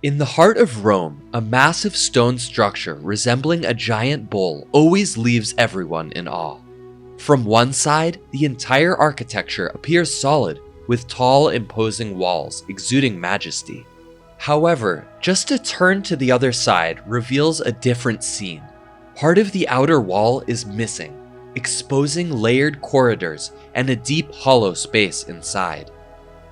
In the heart of Rome, a massive stone structure resembling a giant bowl always leaves everyone in awe. From one side, the entire architecture appears solid, with tall, imposing walls exuding majesty. However, just a turn to the other side reveals a different scene. Part of the outer wall is missing, exposing layered corridors and a deep hollow space inside.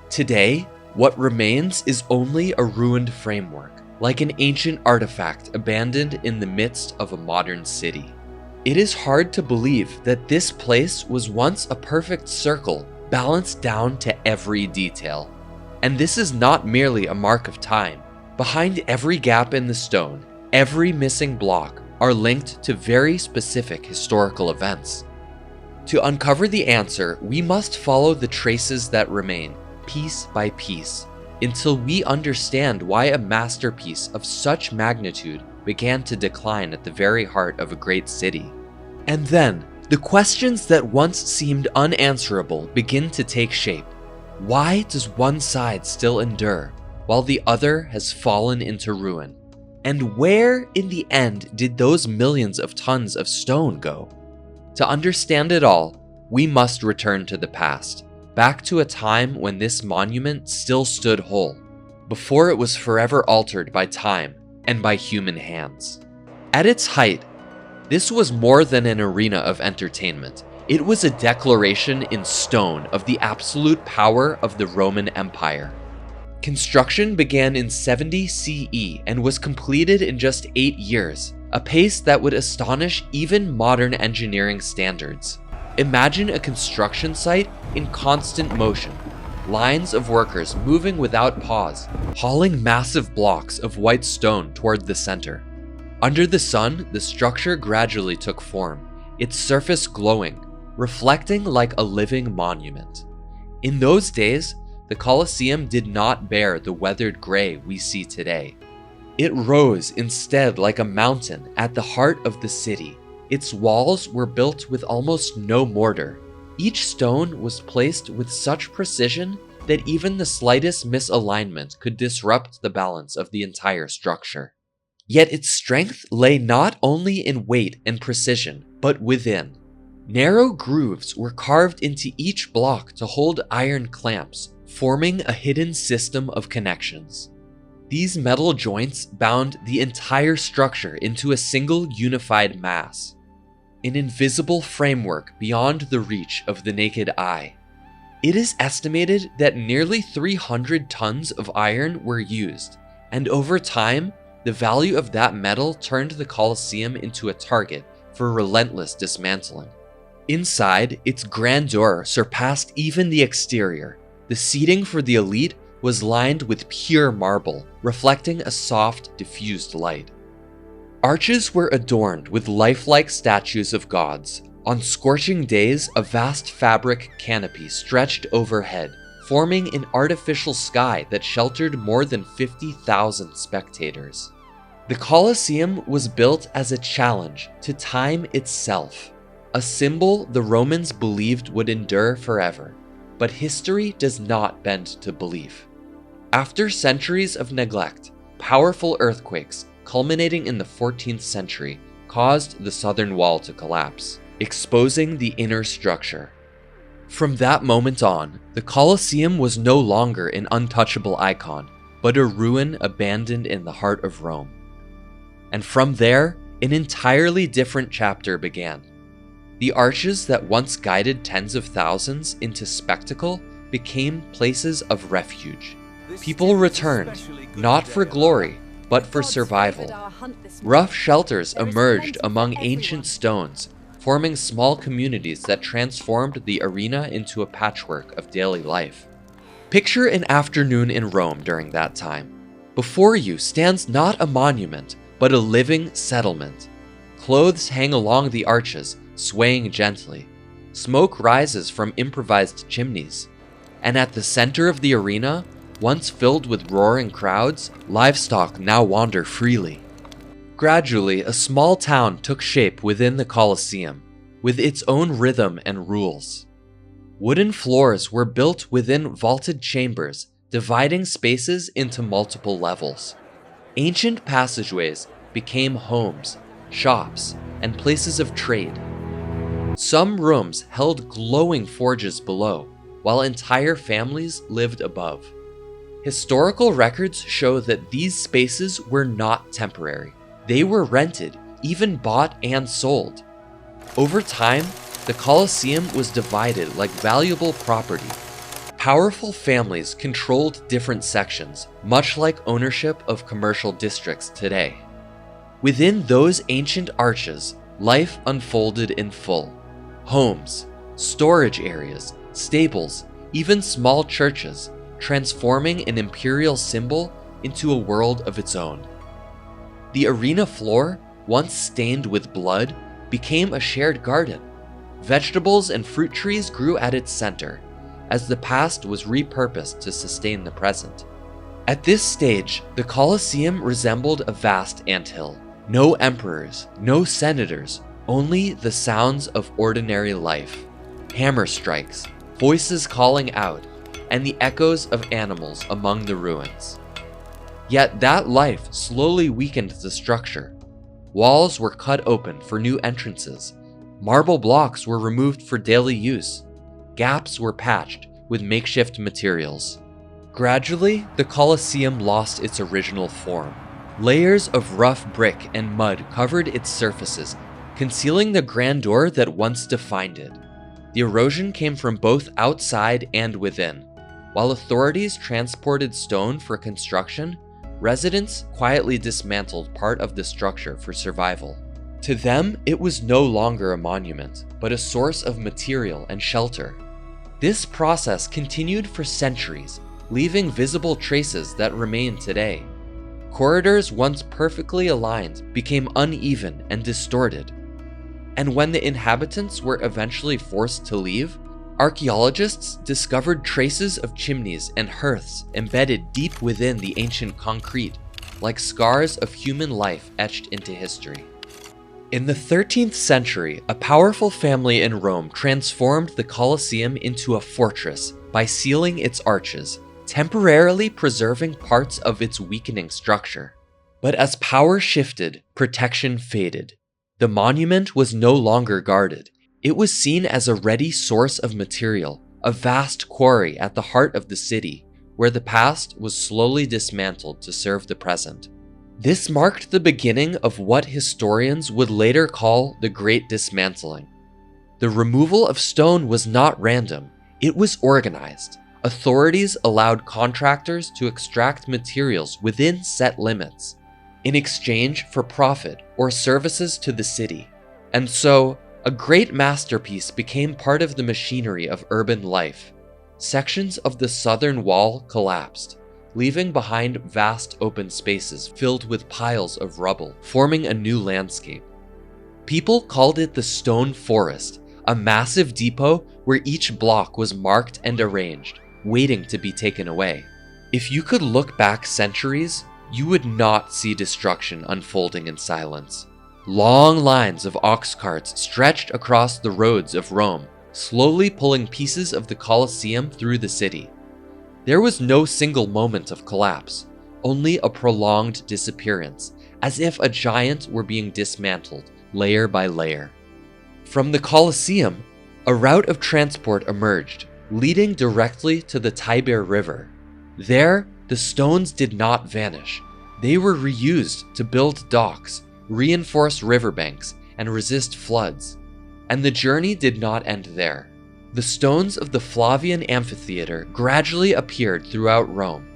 Today, what remains is only a ruined framework, like an ancient artifact abandoned in the midst of a modern city. It is hard to believe that this place was once a perfect circle, balanced down to every detail. And this is not merely a mark of time. Behind every gap in the stone, every missing block are linked to very specific historical events. To uncover the answer, we must follow the traces that remain, piece by piece, until we understand why a masterpiece of such magnitude began to decline at the very heart of a great city. And then, the questions that once seemed unanswerable begin to take shape. Why does one side still endure, while the other has fallen into ruin? And where, in the end, did those millions of tons of stone go? To understand it all, we must return to the past, back to a time when this monument still stood whole, before it was forever altered by time and by human hands. At its height, this was more than an arena of entertainment. It was a declaration in stone of the absolute power of the Roman Empire. Construction began in 70 CE and was completed in just 8 years, a pace that would astonish even modern engineering standards. Imagine a construction site in constant motion, lines of workers moving without pause, hauling massive blocks of white stone toward the center. Under the sun, the structure gradually took form, its surface glowing, reflecting like a living monument. In those days, the Colosseum did not bear the weathered gray we see today. It rose instead like a mountain at the heart of the city. Its walls were built with almost no mortar. Each stone was placed with such precision that even the slightest misalignment could disrupt the balance of the entire structure. Yet its strength lay not only in weight and precision, but within. Narrow grooves were carved into each block to hold iron clamps, forming a hidden system of connections. These metal joints bound the entire structure into a single unified mass, an invisible framework beyond the reach of the naked eye. It is estimated that nearly 300 tons of iron were used, and over time, the value of that metal turned the Colosseum into a target for relentless dismantling. Inside, its grandeur surpassed even the exterior. The seating for the elite was lined with pure marble, reflecting a soft, diffused light. Arches were adorned with lifelike statues of gods. On scorching days, a vast fabric canopy stretched overhead, forming an artificial sky that sheltered more than 50,000 spectators. The Colosseum was built as a challenge to time itself, a symbol the Romans believed would endure forever. But history does not bend to belief. After centuries of neglect, powerful earthquakes, culminating in the 14th century, caused the southern wall to collapse, exposing the inner structure. From that moment on, the Colosseum was no longer an untouchable icon, but a ruin abandoned in the heart of Rome. And from there, an entirely different chapter began. The arches that once guided tens of thousands into spectacle became places of refuge. People returned, not for glory, but for survival. Rough shelters emerged among ancient stones, forming small communities that transformed the arena into a patchwork of daily life. Picture an afternoon in Rome during that time. Before you stands not a monument, but a living settlement. Clothes hang along the arches, swaying gently. Smoke rises from improvised chimneys. And at the center of the arena, once filled with roaring crowds, livestock now wander freely. Gradually, a small town took shape within the Colosseum, with its own rhythm and rules. Wooden floors were built within vaulted chambers, dividing spaces into multiple levels. Ancient passageways became homes, shops, and places of trade. Some rooms held glowing forges below, while entire families lived above. Historical records show that these spaces were not temporary. They were rented, even bought and sold. Over time, the Colosseum was divided like valuable property. Powerful families controlled different sections, much like ownership of commercial districts today. Within those ancient arches, life unfolded in full. Homes, storage areas, stables, even small churches, transforming an imperial symbol into a world of its own. The arena floor, once stained with blood, became a shared garden. Vegetables and fruit trees grew at its center, as the past was repurposed to sustain the present. At this stage, the Colosseum resembled a vast anthill. No emperors, no senators, only the sounds of ordinary life. Hammer strikes, voices calling out, and the echoes of animals among the ruins. Yet that life slowly weakened the structure. Walls were cut open for new entrances. Marble blocks were removed for daily use. Gaps were patched with makeshift materials. Gradually, the Colosseum lost its original form. Layers of rough brick and mud covered its surfaces, concealing the grandeur that once defined it. The erosion came from both outside and within. While authorities transported stone for construction, residents quietly dismantled part of the structure for survival. To them, it was no longer a monument, but a source of material and shelter. This process continued for centuries, leaving visible traces that remain today. Corridors once perfectly aligned became uneven and distorted. And when the inhabitants were eventually forced to leave, archaeologists discovered traces of chimneys and hearths embedded deep within the ancient concrete, like scars of human life etched into history. In the 13th century, a powerful family in Rome transformed the Colosseum into a fortress by sealing its arches, temporarily preserving parts of its weakening structure. But as power shifted, protection faded. The monument was no longer guarded. It was seen as a ready source of material, a vast quarry at the heart of the city, where the past was slowly dismantled to serve the present. This marked the beginning of what historians would later call the Great Dismantling. The removal of stone was not random, it was organized. Authorities allowed contractors to extract materials within set limits, in exchange for profit or services to the city. And so, a great masterpiece became part of the machinery of urban life. Sections of the southern wall collapsed, leaving behind vast open spaces filled with piles of rubble, forming a new landscape. People called it the Stone Forest, a massive depot where each block was marked and arranged, waiting to be taken away. If you could look back centuries, you would not see destruction unfolding in silence. Long lines of ox carts stretched across the roads of Rome, slowly pulling pieces of the Colosseum through the city. There was no single moment of collapse, only a prolonged disappearance, as if a giant were being dismantled layer by layer. From the Colosseum, a route of transport emerged, leading directly to the Tiber River. There, the stones did not vanish. They were reused to build docks, reinforce riverbanks, and resist floods. And the journey did not end there. The stones of the Flavian Amphitheater gradually appeared throughout Rome.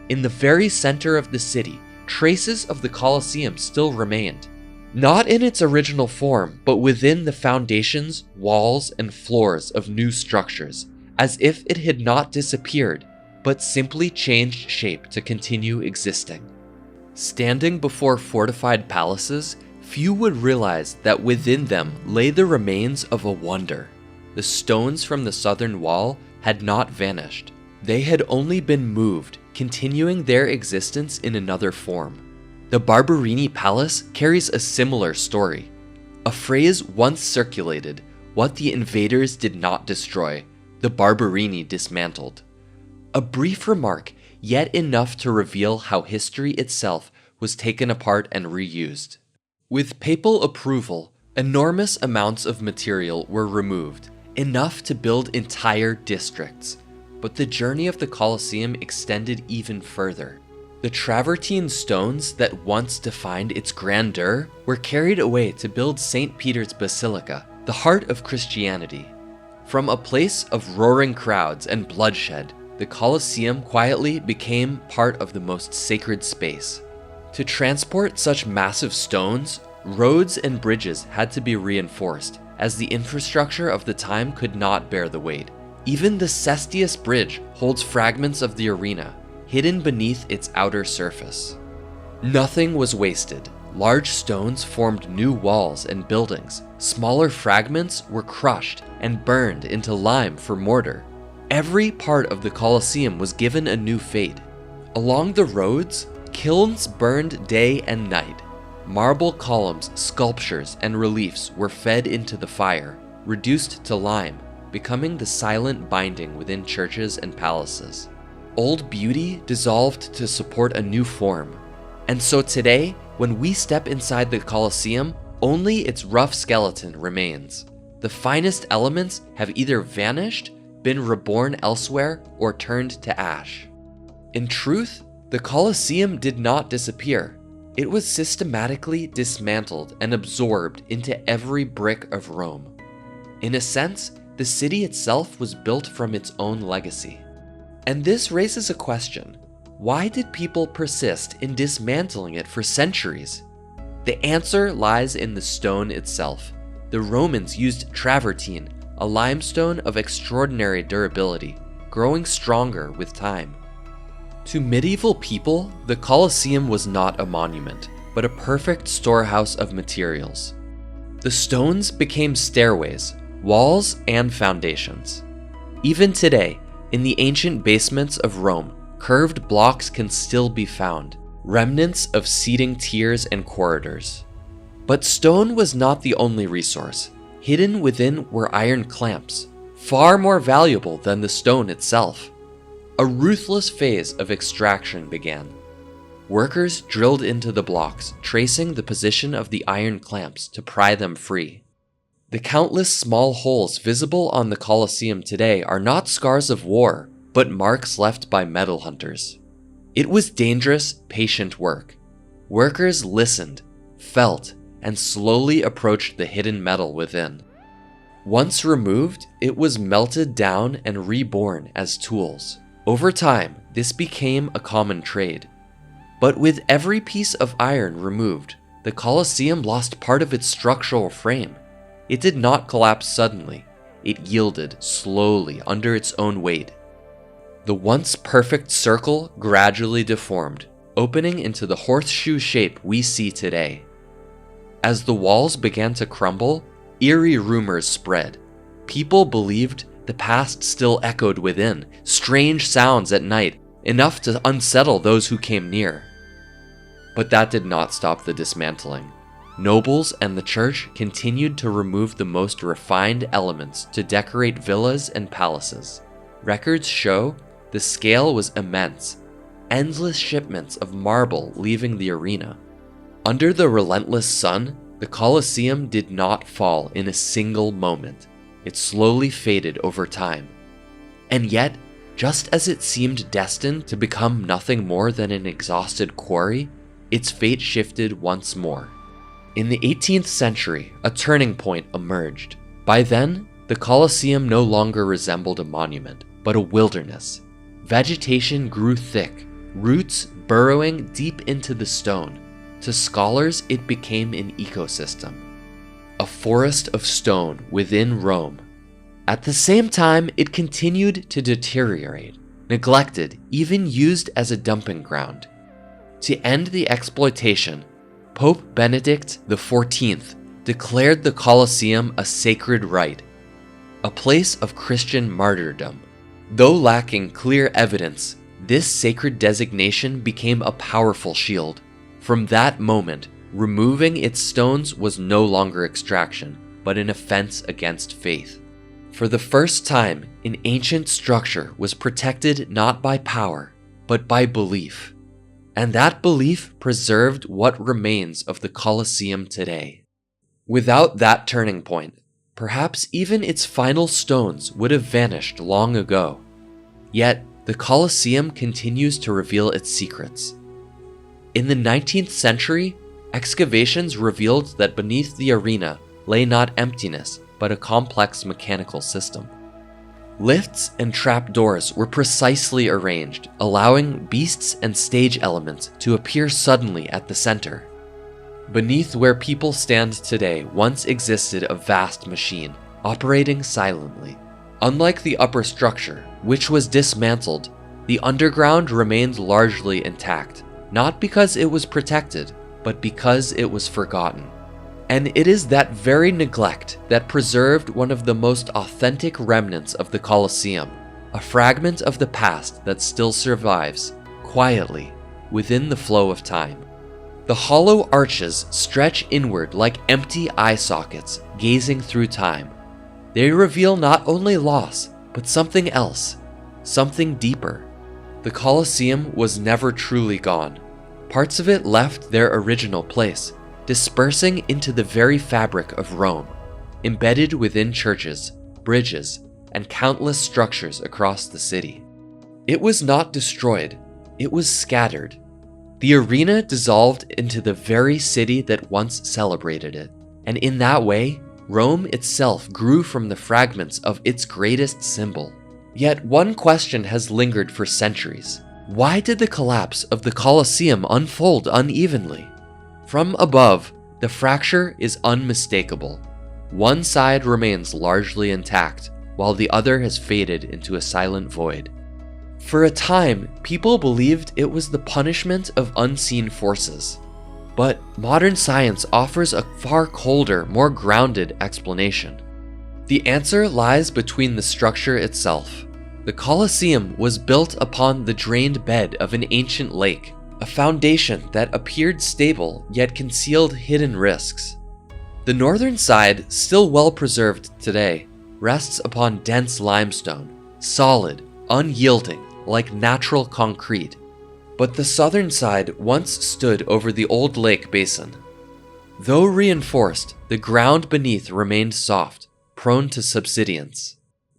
In the very center of the city, traces of the Colosseum still remained. Not in its original form, but within the foundations, walls, and floors of new structures, as if it had not disappeared, but simply changed shape to continue existing. Standing before fortified palaces, few would realize that within them lay the remains of a wonder. The stones from the southern wall had not vanished. They had only been moved, continuing their existence in another form. The Barberini Palace carries a similar story. A phrase once circulated, "What the invaders did not destroy, the Barberini dismantled." A brief remark, yet enough to reveal how history itself was taken apart and reused. With papal approval, enormous amounts of material were removed, enough to build entire districts. But the journey of the Colosseum extended even further. The travertine stones that once defined its grandeur were carried away to build St. Peter's Basilica, the heart of Christianity. From a place of roaring crowds and bloodshed, the Colosseum quietly became part of the most sacred space. To transport such massive stones, roads and bridges had to be reinforced, as the infrastructure of the time could not bear the weight. Even the Cestius Bridge holds fragments of the arena, hidden beneath its outer surface. Nothing was wasted. Large stones formed new walls and buildings. Smaller fragments were crushed and burned into lime for mortar. Every part of the Colosseum was given a new fate. Along the roads, kilns burned day and night. Marble columns, sculptures, and reliefs were fed into the fire, reduced to lime, becoming the silent binding within churches and palaces. Old beauty dissolved to support a new form. And so today, when we step inside the Colosseum, only its rough skeleton remains. The finest elements have either vanished, been reborn elsewhere, or turned to ash. In truth, the Colosseum did not disappear. It was systematically dismantled and absorbed into every brick of Rome. In a sense, the city itself was built from its own legacy. And this raises a question. Why did people persist in dismantling it for centuries? The answer lies in the stone itself. The Romans used travertine, a limestone of extraordinary durability, growing stronger with time. To medieval people, the Colosseum was not a monument, but a perfect storehouse of materials. The stones became stairways, walls, and foundations. Even today, in the ancient basements of Rome, curved blocks can still be found, remnants of seating tiers and corridors. But stone was not the only resource. Hidden within were iron clamps, far more valuable than the stone itself. A ruthless phase of extraction began. Workers drilled into the blocks, tracing the position of the iron clamps to pry them free. The countless small holes visible on the Colosseum today are not scars of war, but marks left by metal hunters. It was dangerous, patient work. Workers listened, felt, and slowly approached the hidden metal within. Once removed, it was melted down and reborn as tools. Over time, this became a common trade. But with every piece of iron removed, the Colosseum lost part of its structural frame. It did not collapse suddenly. It yielded slowly under its own weight. The once perfect circle gradually deformed, opening into the horseshoe shape we see today. As the walls began to crumble, eerie rumors spread. People believed the past still echoed within, strange sounds at night, enough to unsettle those who came near. But that did not stop the dismantling. Nobles and the church continued to remove the most refined elements to decorate villas and palaces. Records show the scale was immense, endless shipments of marble leaving the arena. Under the relentless sun, the Colosseum did not fall in a single moment. It slowly faded over time. And yet, just as it seemed destined to become nothing more than an exhausted quarry, its fate shifted once more. In the 18th century, a turning point emerged. By then, the Colosseum no longer resembled a monument, but a wilderness. Vegetation grew thick, roots burrowing deep into the stone. To scholars, it became an ecosystem, a forest of stone within Rome. At the same time, it continued to deteriorate, neglected, even used as a dumping ground. To end the exploitation, Pope Benedict XIV declared the Colosseum a sacred rite, a place of Christian martyrdom. Though lacking clear evidence, this sacred designation became a powerful shield. From that moment, removing its stones was no longer extraction, but an offense against faith. For the first time, an ancient structure was protected not by power, but by belief. and that belief preserved what remains of the Colosseum today. Without that turning point, perhaps even its final stones would have vanished long ago. Yet, the Colosseum continues to reveal its secrets. In the 19th century, excavations revealed that beneath the arena lay not emptiness, but a complex mechanical system. Lifts and trapdoors were precisely arranged, allowing beasts and stage elements to appear suddenly at the center. Beneath where people stand today once existed a vast machine, operating silently. Unlike the upper structure, which was dismantled, the underground remained largely intact, not because it was protected, but because it was forgotten. And it is that very neglect that preserved one of the most authentic remnants of the Colosseum, a fragment of the past that still survives, quietly, within the flow of time. The hollow arches stretch inward like empty eye sockets, gazing through time. They reveal not only loss, but something else, something deeper. The Colosseum was never truly gone. Parts of it left their original place, dispersing into the very fabric of Rome, embedded within churches, bridges, and countless structures across the city. It was not destroyed, it was scattered. The arena dissolved into the very city that once celebrated it, and in that way, Rome itself grew from the fragments of its greatest symbol. Yet one question has lingered for centuries. Why did the collapse of the Colosseum unfold unevenly? From above, the fracture is unmistakable. One side remains largely intact, while the other has faded into a silent void. For a time, people believed it was the punishment of unseen forces. But modern science offers a far colder, more grounded explanation. The answer lies between the structure itself. The Colosseum was built upon the drained bed of an ancient lake, a foundation that appeared stable yet concealed hidden risks. The northern side, still well preserved today, rests upon dense limestone, solid, unyielding, like natural concrete. But the southern side once stood over the old lake basin. Though reinforced, the ground beneath remained soft, prone to subsidence.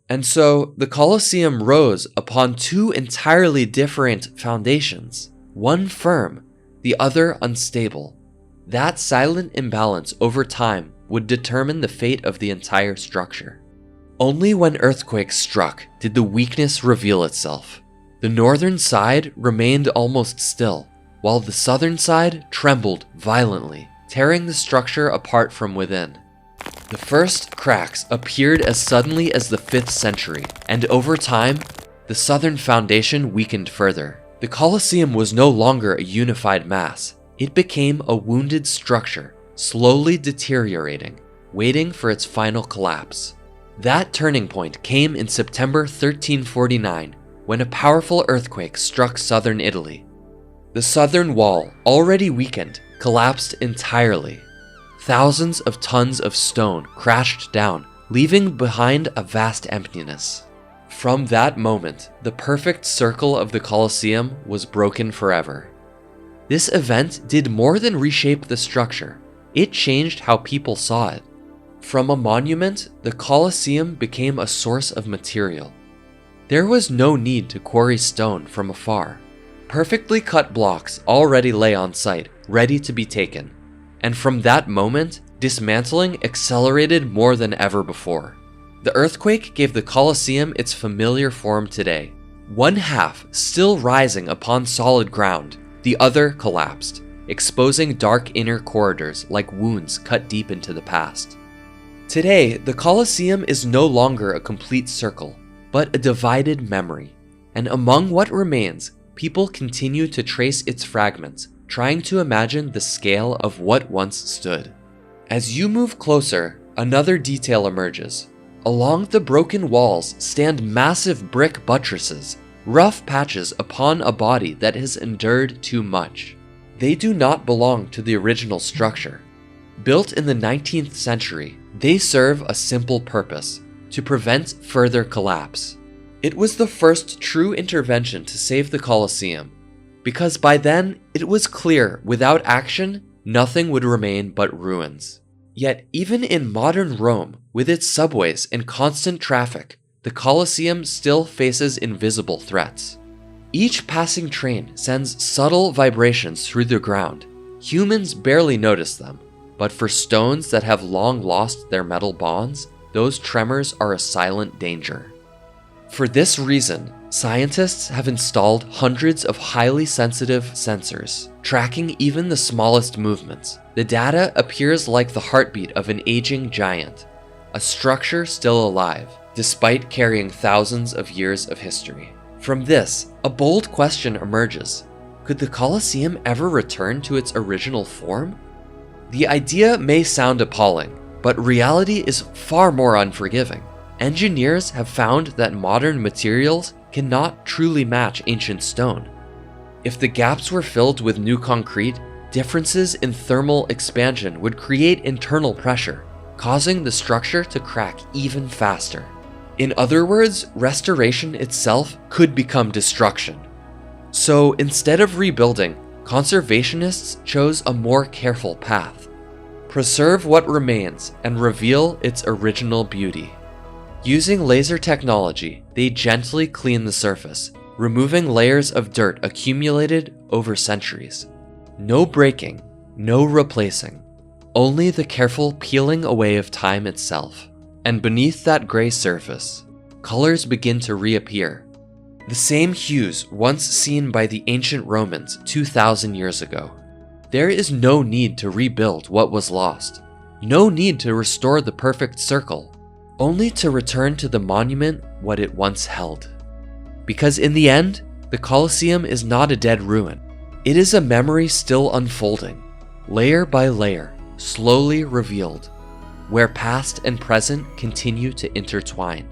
And so, the Colosseum rose upon two entirely different foundations, one firm, the other unstable. That silent imbalance over time would determine the fate of the entire structure. Only when earthquakes struck did the weakness reveal itself. The northern side remained almost still, while the southern side trembled violently, tearing the structure apart from within. The first cracks appeared as suddenly as the 5th century, and over time, the southern foundation weakened further. The Colosseum was no longer a unified mass. It became a wounded structure, slowly deteriorating, waiting for its final collapse. That turning point came in September 1349, when a powerful earthquake struck southern Italy. The southern wall, already weakened, collapsed entirely. Thousands of tons of stone crashed down, leaving behind a vast emptiness. From that moment, the perfect circle of the Colosseum was broken forever. This event did more than reshape the structure. It changed how people saw it. From a monument, the Colosseum became a source of material. There was no need to quarry stone from afar. Perfectly cut blocks already lay on site, ready to be taken. And from that moment, dismantling accelerated more than ever before. The earthquake gave the Colosseum its familiar form today. One half still rising upon solid ground, the other collapsed, exposing dark inner corridors like wounds cut deep into the past. Today, the Colosseum is no longer a complete circle, but a divided memory. And among what remains, people continue to trace its fragments, trying to imagine the scale of what once stood. As you move closer, another detail emerges. Along the broken walls stand massive brick buttresses, rough patches upon a body that has endured too much. They do not belong to the original structure. Built in the 19th century, they serve a simple purpose: to prevent further collapse. It was the first true intervention to save the Colosseum. because by then it was clear without action, nothing would remain but ruins. Yet even in modern Rome, with its subways and constant traffic, the Colosseum still faces invisible threats. Each passing train sends subtle vibrations through the ground. Humans barely notice them, but for stones that have long lost their metal bonds, those tremors are a silent danger. For this reason, scientists have installed hundreds of highly sensitive sensors, tracking even the smallest movements. The data appears like the heartbeat of an aging giant, a structure still alive, despite carrying thousands of years of history. From this, a bold question emerges. Could the Colosseum ever return to its original form? The idea may sound appalling, but reality is far more unforgiving. Engineers have found that modern materials cannot truly match ancient stone. If the gaps were filled with new concrete, differences in thermal expansion would create internal pressure, causing the structure to crack even faster. In other words, restoration itself could become destruction. So instead of rebuilding, conservationists chose a more careful path. Preserve what remains and reveal its original beauty. Using laser technology, they gently clean the surface, removing layers of dirt accumulated over centuries. No breaking, no replacing, only the careful peeling away of time itself. And beneath that gray surface, colors begin to reappear. The same hues once seen by the ancient Romans 2,000 years ago. There is no need to rebuild what was lost. No need to restore the perfect circle. Only to return to the monument what it once held. Because in the end, the Colosseum is not a dead ruin. It is a memory still unfolding, layer by layer, slowly revealed, where past and present continue to intertwine.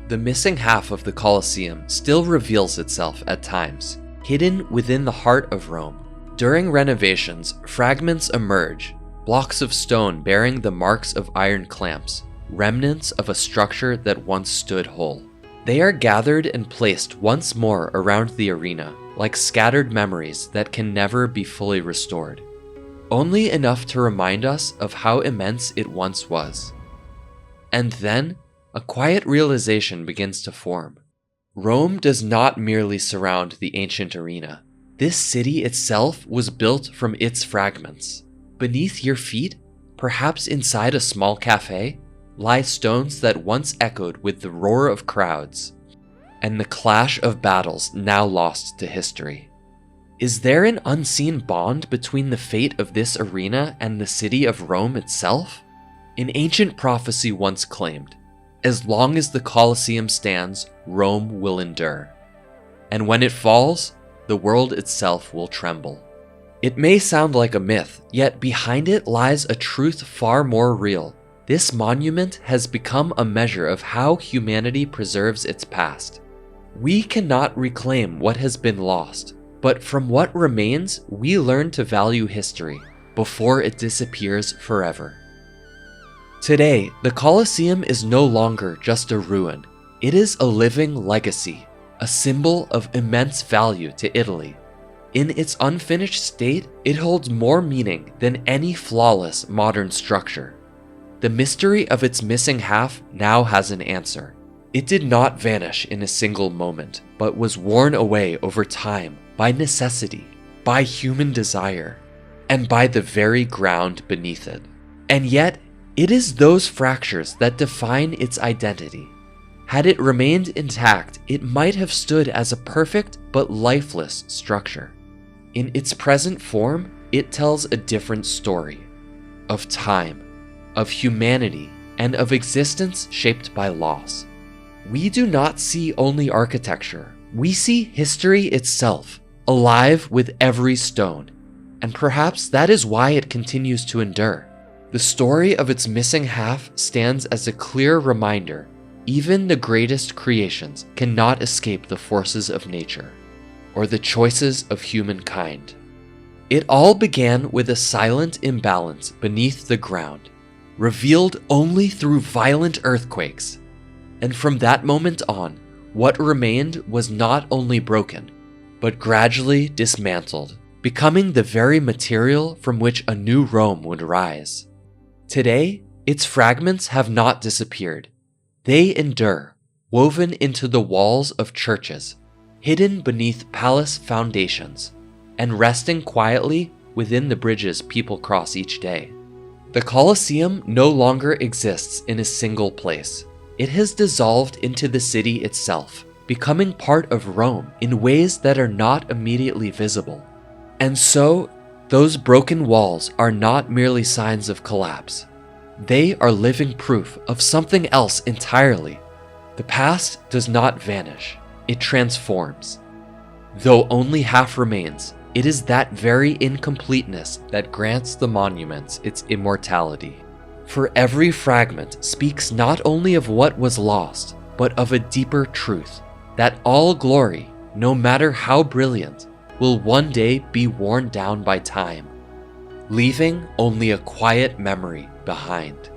The missing half of the Colosseum still reveals itself at times, hidden within the heart of Rome. During renovations, fragments emerge, blocks of stone bearing the marks of iron clamps, remnants of a structure that once stood whole. They are gathered and placed once more around the arena, like scattered memories that can never be fully restored. Only enough to remind us of how immense it once was. And then, a quiet realization begins to form. Rome does not merely surround the ancient arena. This city itself was built from its fragments. Beneath your feet, perhaps inside a small cafe, lie stones that once echoed with the roar of crowds, and the clash of battles now lost to history. Is there an unseen bond between the fate of this arena and the city of Rome itself? An ancient prophecy once claimed, as long as the Colosseum stands, Rome will endure. And when it falls, the world itself will tremble. It may sound like a myth, yet behind it lies a truth far more real. This monument has become a measure of how humanity preserves its past. We cannot reclaim what has been lost, but from what remains, we learn to value history before it disappears forever. Today, the Colosseum is no longer just a ruin. It is a living legacy, a symbol of immense value to Italy. In its unfinished state, it holds more meaning than any flawless modern structure. The mystery of its missing half now has an answer. It did not vanish in a single moment, but was worn away over time by necessity, by human desire, and by the very ground beneath it. And yet, it is those fractures that define its identity. Had it remained intact, it might have stood as a perfect but lifeless structure. In its present form, it tells a different story of time, of humanity, and of existence shaped by loss. We do not see only architecture. We see history itself, alive with every stone. And perhaps that is why it continues to endure. The story of its missing half stands as a clear reminder. Even the greatest creations cannot escape the forces of nature, or the choices of humankind. It all began with a silent imbalance beneath the ground, revealed only through violent earthquakes. And from that moment on, what remained was not only broken, but gradually dismantled, becoming the very material from which a new Rome would rise. Today, its fragments have not disappeared. They endure, woven into the walls of churches, hidden beneath palace foundations, and resting quietly within the bridges people cross each day. The Colosseum no longer exists in a single place. It has dissolved into the city itself, becoming part of Rome in ways that are not immediately visible. And so, those broken walls are not merely signs of collapse. They are living proof of something else entirely. The past does not vanish, it transforms. Though only half remains, it is that very incompleteness that grants the monuments its immortality. For every fragment speaks not only of what was lost, but of a deeper truth, that all glory, no matter how brilliant, will one day be worn down by time, leaving only a quiet memory behind.